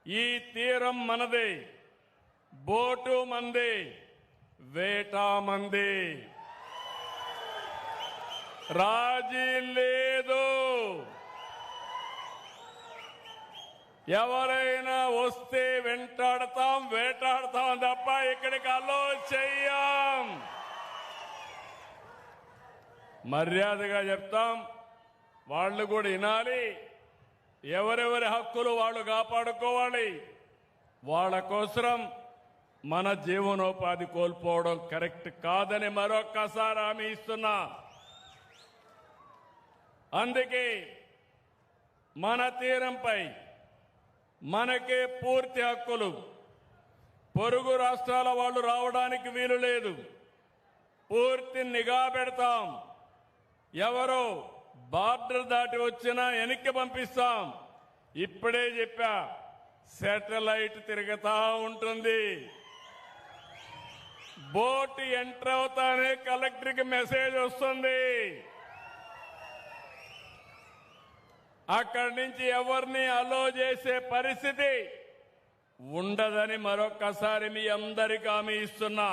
ఈ తీరం మనదే, బోటు మంది, వేట మంది, రాజీ లేదు. ఎవరైనా వస్తే వెంటాడతాం, వేటాడతాం తప్ప ఇక్కడికి అలో చెయ్యం. మర్యాదగా చెప్తాం, వాళ్ళు కూడా వినాలి. ఎవరెవరి హక్కులు వాళ్ళు కాపాడుకోవాలి. వాళ్ళ కోసం మన జీవనోపాధి కోల్పోవడం కరెక్ట్ కాదని మరొక్కసారి హామీ ఇస్తున్నా. అందుకే మన తీరంపై మనకే పూర్తి హక్కులు. పొరుగు రాష్ట్రాల వాళ్ళు రావడానికి వీలు లేదు. పూర్తి నిఘా పెడతాం. ఎవరో బార్డర్ దాటి వచ్చినా వెనక్కి పంపిస్తాం. ఇప్పుడే చెప్పా, శాటిలైట్ తిరుగుతా ఉంటుంది. బోట్ ఎంటర్ అవుతానే కలెక్టర్కి మెసేజ్ వస్తుంది. అక్కడి నుంచి ఎవరిని అలో చేసే పరిస్థితి ఉండదని మరొక్కసారి మీ అందరికీ హామీ ఇస్తున్నా.